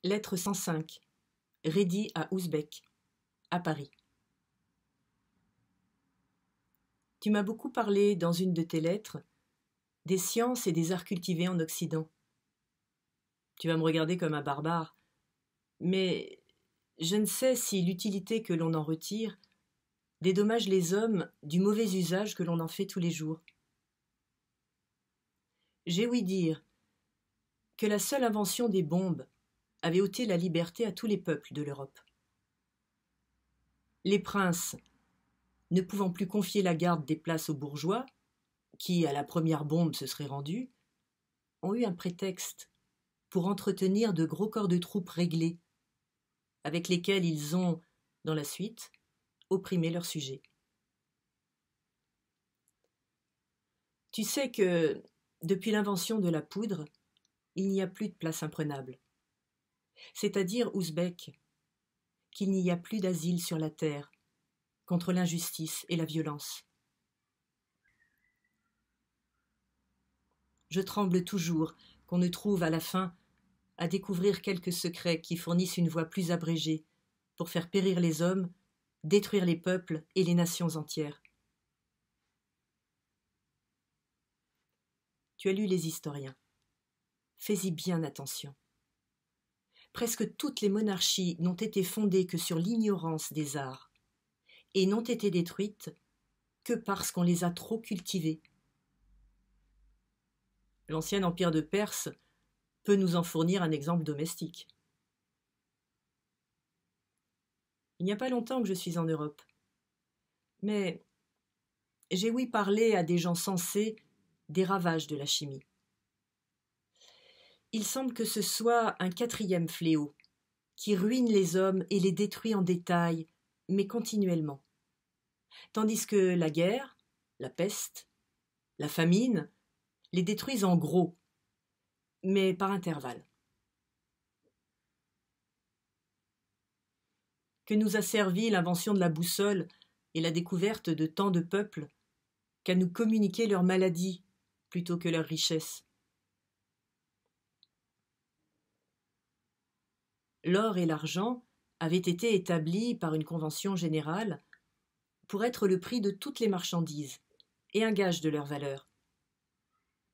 Lettre 105, Redi à Ouzbek, à Paris. Tu m'as beaucoup parlé, dans une de tes lettres, des sciences et des arts cultivés en Occident. Tu vas me regarder comme un barbare, mais je ne sais si l'utilité que l'on en retire dédommage les hommes du mauvais usage que l'on en fait tous les jours. J'ai ouï dire que la seule invention des bombes avait ôté la liberté à tous les peuples de l'Europe. Les princes, ne pouvant plus confier la garde des places aux bourgeois, qui, à la première bombe, se seraient rendus, ont eu un prétexte pour entretenir de gros corps de troupes réglés, avec lesquels ils ont, dans la suite, opprimé leurs sujets. Tu sais que, depuis l'invention de la poudre, il n'y a plus de place imprenable, c'est-à-dire ouzbek, qu'il n'y a plus d'asile sur la terre contre l'injustice et la violence. Je tremble toujours qu'on ne trouve à la fin à découvrir quelques secrets qui fournissent une voie plus abrégée pour faire périr les hommes, détruire les peuples et les nations entières. Tu as lu les historiens. Fais-y bien attention. Presque toutes les monarchies n'ont été fondées que sur l'ignorance des arts et n'ont été détruites que parce qu'on les a trop cultivées. L'ancien empire de Perse peut nous en fournir un exemple domestique. Il n'y a pas longtemps que je suis en Europe, mais j'ai ouï parler à des gens sensés des ravages de la chimie. Il semble que ce soit un quatrième fléau qui ruine les hommes et les détruit en détail, mais continuellement. Tandis que la guerre, la peste, la famine les détruisent en gros, mais par intervalles. Que nous a servi l'invention de la boussole et la découverte de tant de peuples qu'à nous communiquer leurs maladies plutôt que leurs richesses. L'or et l'argent avaient été établis par une convention générale pour être le prix de toutes les marchandises et un gage de leur valeur,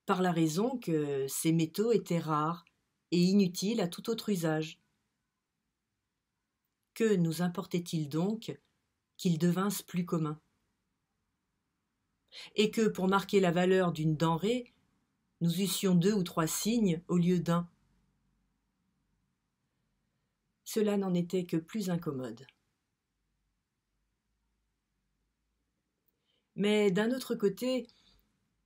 par la raison que ces métaux étaient rares et inutiles à tout autre usage. Que nous importait-il donc qu'ils devinssent plus communs? Et que, pour marquer la valeur d'une denrée, nous eussions 2 ou 3 signes au lieu d'un. Cela n'en était que plus incommode. Mais d'un autre côté,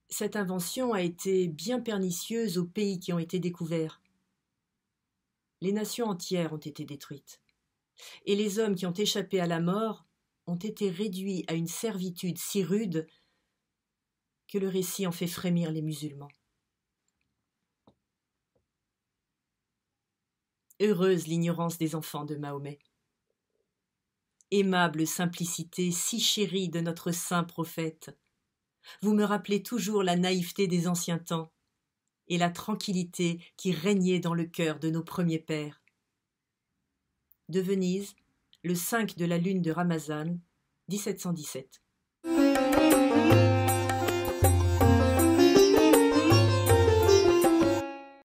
cette invention a été bien pernicieuse aux pays qui ont été découverts. Les nations entières ont été détruites, et les hommes qui ont échappé à la mort ont été réduits à une servitude si rude que le récit en fait frémir les musulmans. Heureuse l'ignorance des enfants de Mahomet. Aimable simplicité si chérie de notre saint prophète, vous me rappelez toujours la naïveté des anciens temps et la tranquillité qui régnait dans le cœur de nos premiers pères. De Venise, le 5 de la lune de Ramazan, 1717.